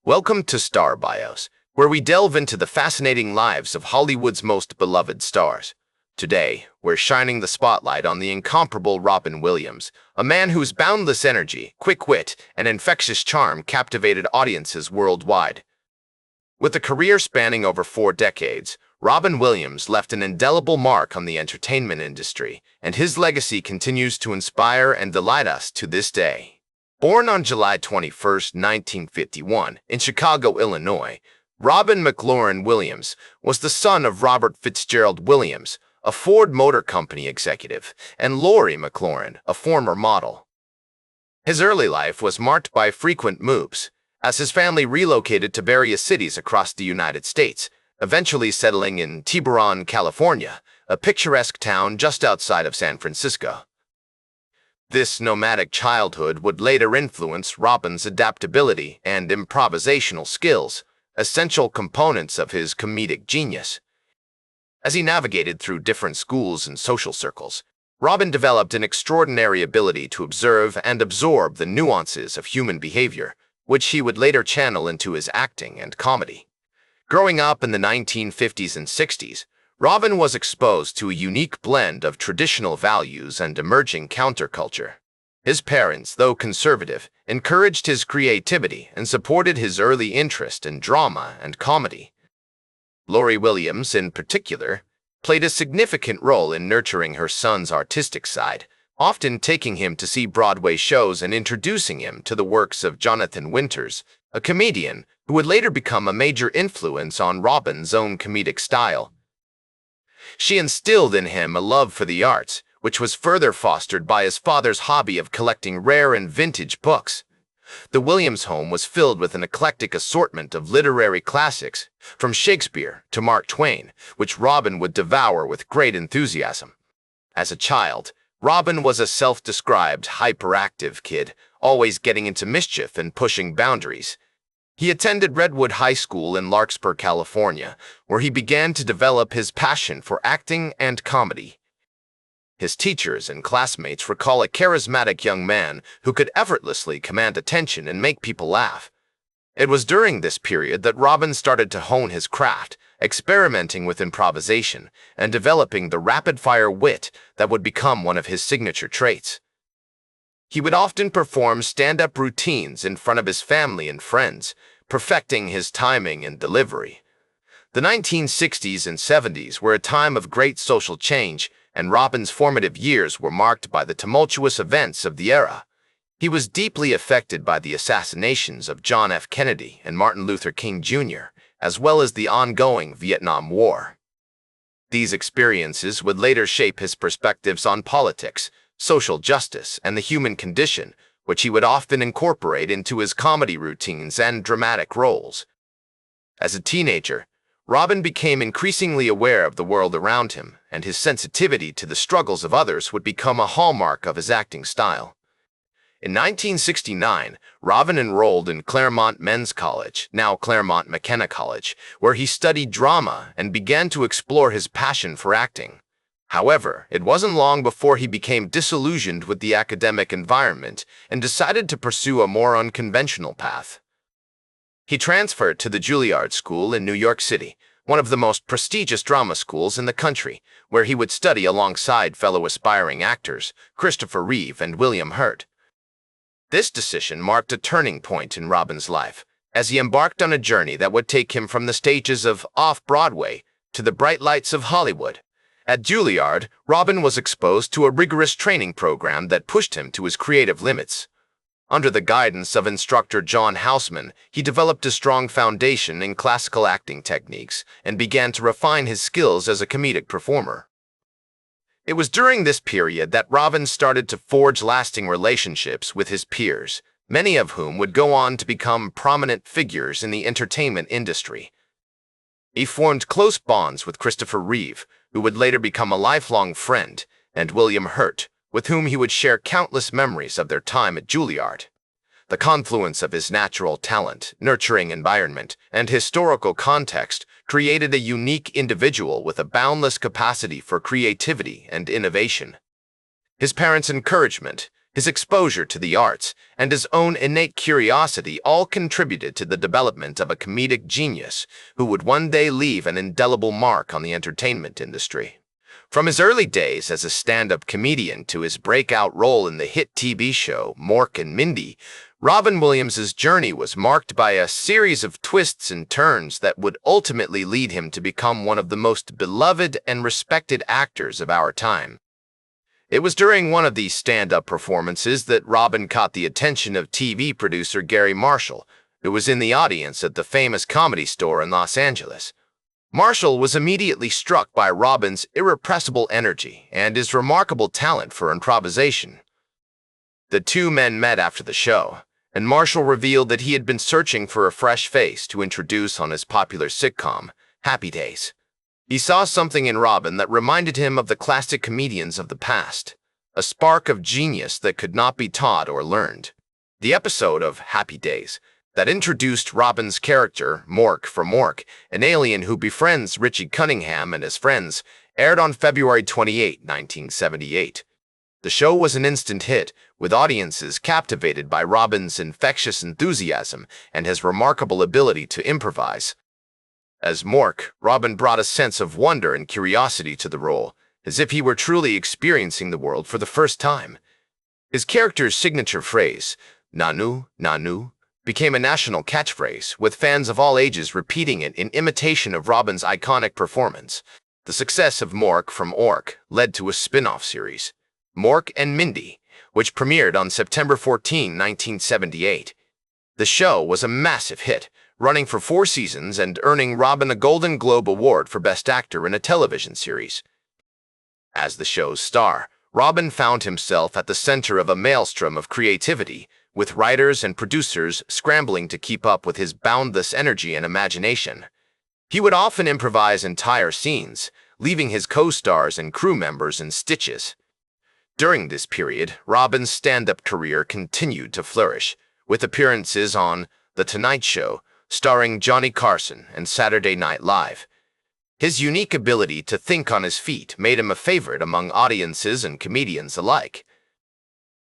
Welcome to Star Bios, where we delve into the fascinating lives of Hollywood's most beloved stars. Today, we're shining the spotlight on the incomparable Robin Williams, a man whose boundless energy, quick wit, and infectious charm captivated audiences worldwide. With a career spanning over 4 decades, Robin Williams left an indelible mark on the entertainment industry, and his legacy continues to inspire and delight us to this day. Born on July 21, 1951, in Chicago, Illinois, Robin McLaurin Williams was the son of Robert Fitzgerald Williams, a Ford Motor Company executive, and Lori McLaurin, a former model. His early life was marked by frequent moves, as his family relocated to various cities across the United States, eventually settling in Tiburon, California, a picturesque town just outside of San Francisco. This nomadic childhood would later influence Robin's adaptability and improvisational skills, essential components of his comedic genius. As he navigated through different schools and social circles, Robin developed an extraordinary ability to observe and absorb the nuances of human behavior, which he would later channel into his acting and comedy. Growing up in the 1950s and 60s, Robin was exposed to a unique blend of traditional values and emerging counterculture. His parents, though conservative, encouraged his creativity and supported his early interest in drama and comedy. Lori Williams, in particular, played a significant role in nurturing her son's artistic side, often taking him to see Broadway shows and introducing him to the works of Jonathan Winters, a comedian who would later become a major influence on Robin's own comedic style. She instilled in him a love for the arts, which was further fostered by his father's hobby of collecting rare and vintage books. The Williams home was filled with an eclectic assortment of literary classics, from Shakespeare to Mark Twain, which Robin would devour with great enthusiasm. As a child, Robin was a self-described hyperactive kid, always getting into mischief and pushing boundaries. He attended Redwood High School in Larkspur, California, where he began to develop his passion for acting and comedy. His teachers and classmates recall a charismatic young man who could effortlessly command attention and make people laugh. It was during this period that Robin started to hone his craft, experimenting with improvisation and developing the rapid-fire wit that would become one of his signature traits. He would often perform stand-up routines in front of his family and friends, perfecting his timing and delivery. The 1960s and 70s were a time of great social change, and Robin's formative years were marked by the tumultuous events of the era. He was deeply affected by the assassinations of John F. Kennedy and Martin Luther King Jr., as well as the ongoing Vietnam War. These experiences would later shape his perspectives on politics, social justice, and the human condition, which he would often incorporate into his comedy routines and dramatic roles. As a teenager, Robin became increasingly aware of the world around him, and his sensitivity to the struggles of others would become a hallmark of his acting style. In 1969, Robin enrolled in Claremont Men's College, now Claremont McKenna College, where he studied drama and began to explore his passion for acting. However, it wasn't long before he became disillusioned with the academic environment and decided to pursue a more unconventional path. He transferred to the Juilliard School in New York City, one of the most prestigious drama schools in the country, where he would study alongside fellow aspiring actors Christopher Reeve and William Hurt. This decision marked a turning point in Robin's life, as he embarked on a journey that would take him from the stages of off-Broadway to the bright lights of Hollywood. At Juilliard, Robin was exposed to a rigorous training program that pushed him to his creative limits. Under the guidance of instructor John Houseman, he developed a strong foundation in classical acting techniques and began to refine his skills as a comedic performer. It was during this period that Robin started to forge lasting relationships with his peers, many of whom would go on to become prominent figures in the entertainment industry. He formed close bonds with Christopher Reeve, who would later become a lifelong friend, and William Hurt, with whom he would share countless memories of their time at Juilliard. The confluence of his natural talent, nurturing environment, and historical context created a unique individual with a boundless capacity for creativity and innovation. His parents' encouragement, His exposure to the arts and his own innate curiosity all contributed to the development of a comedic genius who would one day leave an indelible mark on the entertainment industry. From his early days as a stand-up comedian to his breakout role in the hit TV show Mork and Mindy, Robin Williams' journey was marked by a series of twists and turns that would ultimately lead him to become one of the most beloved and respected actors of our time. It was during one of these stand-up performances that Robin caught the attention of TV producer Gary Marshall, who was in the audience at the famous Comedy Store in Los Angeles. Marshall was immediately struck by Robin's irrepressible energy and his remarkable talent for improvisation. The two men met after the show, and Marshall revealed that he had been searching for a fresh face to introduce on his popular sitcom, Happy Days. He saw something in Robin that reminded him of the classic comedians of the past, a spark of genius that could not be taught or learned. The episode of Happy Days that introduced Robin's character, Mork from Mork, an alien who befriends Richie Cunningham and his friends, aired on February 28, 1978. The show was an instant hit, with audiences captivated by Robin's infectious enthusiasm and his remarkable ability to improvise. As Mork, Robin brought a sense of wonder and curiosity to the role, as if he were truly experiencing the world for the first time. His character's signature phrase, "Nanu, Nanu," became a national catchphrase, with fans of all ages repeating it in imitation of Robin's iconic performance. The success of Mork from Ork led to a spin-off series, Mork and Mindy, which premiered on September 14, 1978. The show was a massive hit, running for 4 seasons and earning Robin a Golden Globe Award for Best Actor in a Television Series. As the show's star, Robin found himself at the center of a maelstrom of creativity, with writers and producers scrambling to keep up with his boundless energy and imagination. He would often improvise entire scenes, leaving his co-stars and crew members in stitches. During this period, Robin's stand-up career continued to flourish, with appearances on The Tonight Show, starring Johnny Carson, and Saturday Night Live. His unique ability to think on his feet made him a favorite among audiences and comedians alike.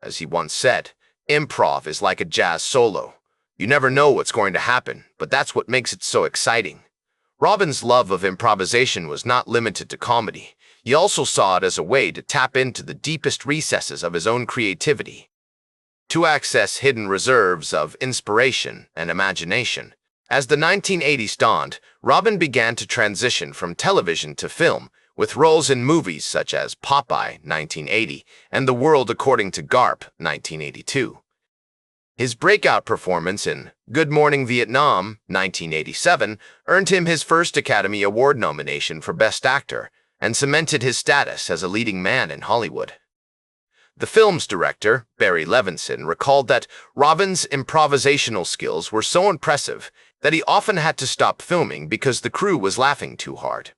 As he once said, "Improv is like a jazz solo. You never know what's going to happen, but that's what makes it so exciting." Robin's love of improvisation was not limited to comedy. He also saw it as a way to tap into the deepest recesses of his own creativity, to access hidden reserves of inspiration and imagination. As the 1980s dawned, Robin began to transition from television to film, with roles in movies such as Popeye, 1980, and The World According to Garp, 1982. His breakout performance in Good Morning Vietnam, 1987, earned him his first Academy Award nomination for Best Actor and cemented his status as a leading man in Hollywood. The film's director, Barry Levinson, recalled that Robin's improvisational skills were so impressive that he often had to stop filming because the crew was laughing too hard.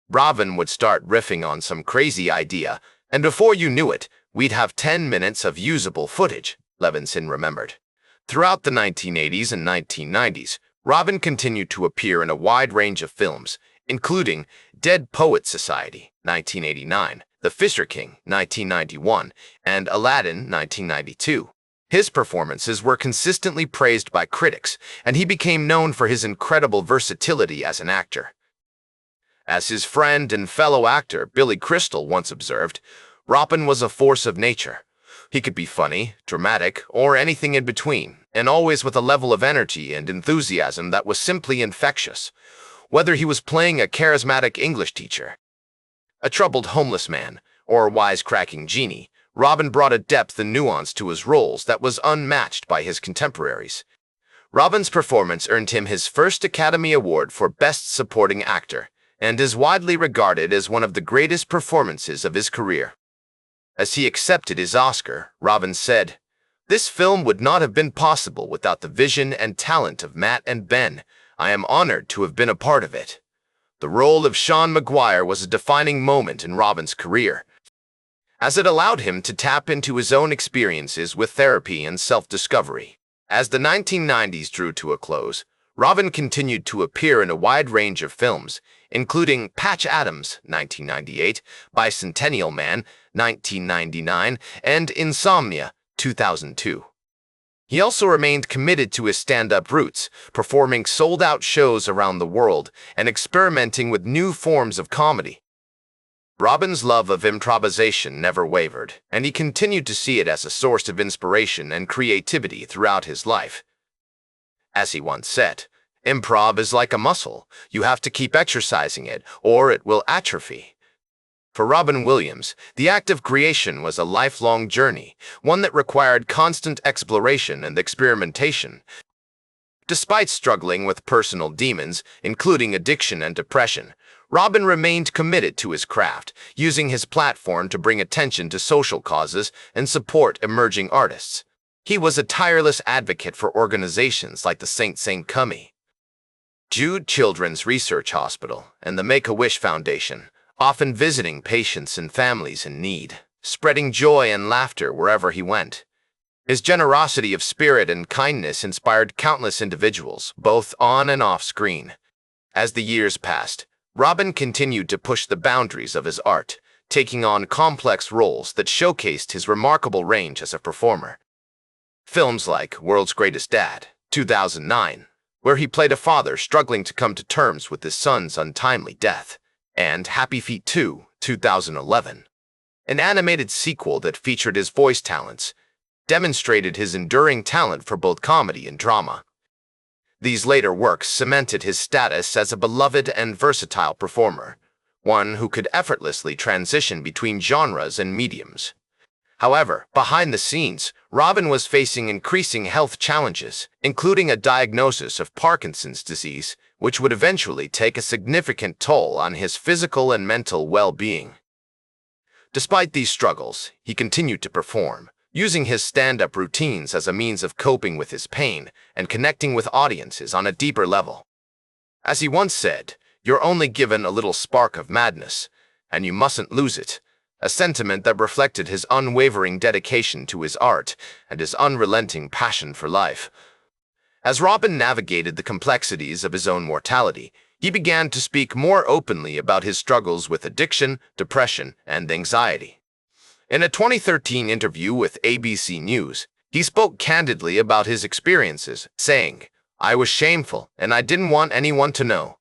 Robin would start riffing on some crazy idea, and before you knew it, we'd have 10 minutes of usable footage, Levinson remembered. Throughout the 1980s and 1990s, Robin continued to appear in a wide range of films, including Dead Poets Society, 1989, The Fisher King, 1991, and Aladdin, 1992. His performances were consistently praised by critics, and he became known for his incredible versatility as an actor. As his friend and fellow actor Billy Crystal once observed, Robin was a force of nature. He could be funny, dramatic, or anything in between, and always with a level of energy and enthusiasm that was simply infectious. Whether he was playing a charismatic English teacher, a troubled homeless man, or a wisecracking genie, Robin brought a depth and nuance to his roles that was unmatched by his contemporaries. Robin's performance earned him his first Academy Award for Best Supporting Actor, and is widely regarded as one of the greatest performances of his career. As he accepted his Oscar, Robin said, "This film would not have been possible without the vision and talent of Matt and Ben. I am honored to have been a part of it." The role of Sean Maguire was a defining moment in Robin's career, as it allowed him to tap into his own experiences with therapy and self-discovery. As the 1990s drew to a close, Robin continued to appear in a wide range of films, including Patch Adams, 1998, Bicentennial Man, 1999, and Insomnia, 2002. He also remained committed to his stand-up roots, performing sold-out shows around the world and experimenting with new forms of comedy. Robin's love of improvisation never wavered, and he continued to see it as a source of inspiration and creativity throughout his life. As he once said, "Improv is like a muscle. You have to keep exercising it, or it will atrophy." For Robin Williams, the act of creation was a lifelong journey, one that required constant exploration and experimentation. Despite struggling with personal demons, including addiction and depression, Robin remained committed to his craft, using his platform to bring attention to social causes and support emerging artists. He was a tireless advocate for organizations like the St. Cummy, Jude Children's Research Hospital, and the Make-A-Wish Foundation, often visiting patients and families in need, spreading joy and laughter wherever he went. His generosity of spirit and kindness inspired countless individuals, both on and off screen. As the years passed, Robin continued to push the boundaries of his art, taking on complex roles that showcased his remarkable range as a performer. Films like World's Greatest Dad, 2009, where he played a father struggling to come to terms with his son's untimely death, and Happy Feet 2, 2011, an animated sequel that featured his voice talents, demonstrated his enduring talent for both comedy and drama. These later works cemented his status as a beloved and versatile performer, one who could effortlessly transition between genres and mediums. However, behind the scenes, Robin was facing increasing health challenges, including a diagnosis of Parkinson's disease, which would eventually take a significant toll on his physical and mental well-being. Despite these struggles, he continued to perform, using his stand-up routines as a means of coping with his pain and connecting with audiences on a deeper level. As he once said, "You're only given a little spark of madness, and you mustn't lose it," a sentiment that reflected his unwavering dedication to his art and his unrelenting passion for life. As Robin navigated the complexities of his own mortality, he began to speak more openly about his struggles with addiction, depression, and anxiety. In a 2013 interview with ABC News, he spoke candidly about his experiences, saying, "I was shameful, and I didn't want anyone to know.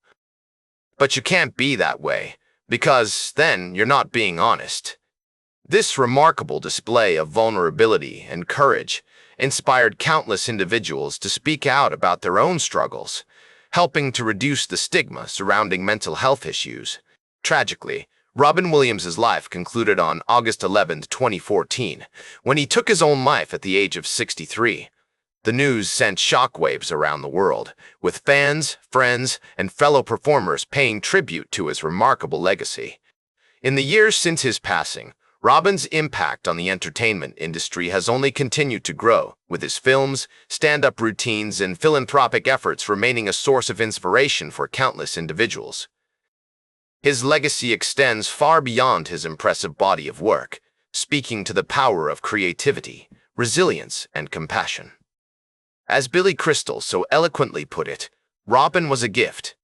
But you can't be that way, because then you're not being honest." This remarkable display of vulnerability and courage inspired countless individuals to speak out about their own struggles, helping to reduce the stigma surrounding mental health issues. Tragically, Robin Williams' life concluded on August 11, 2014, when he took his own life at the age of 63. The news sent shockwaves around the world, with fans, friends, and fellow performers paying tribute to his remarkable legacy. In the years since his passing, Robin's impact on the entertainment industry has only continued to grow, with his films, stand-up routines, and philanthropic efforts remaining a source of inspiration for countless individuals. His legacy extends far beyond his impressive body of work, speaking to the power of creativity, resilience, and compassion. As Billy Crystal so eloquently put it, Robin was a gift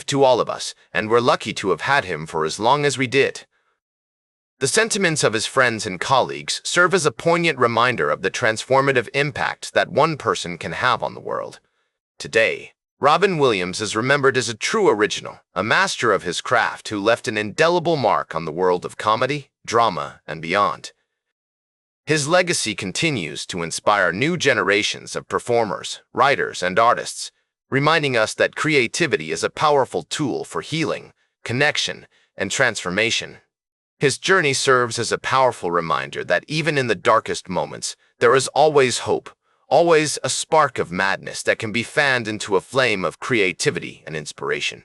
to all of us, and we're lucky to have had him for as long as we did. The sentiments of his friends and colleagues serve as a poignant reminder of the transformative impact that one person can have on the world. Today, Robin Williams is remembered as a true original, a master of his craft who left an indelible mark on the world of comedy, drama, and beyond. His legacy continues to inspire new generations of performers, writers, and artists, reminding us that creativity is a powerful tool for healing, connection, and transformation. His journey serves as a powerful reminder that even in the darkest moments, there is always hope, always a spark of madness that can be fanned into a flame of creativity and inspiration.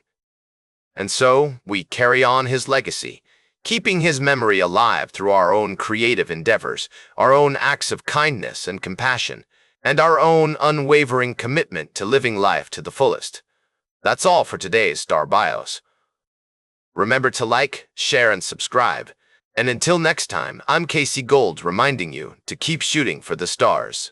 And so, we carry on his legacy, keeping his memory alive through our own creative endeavors, our own acts of kindness and compassion, and our own unwavering commitment to living life to the fullest. That's all for today's Star Bios. Remember to like, share, and subscribe. And until next time, I'm Casey Gold reminding you to keep shooting for the stars.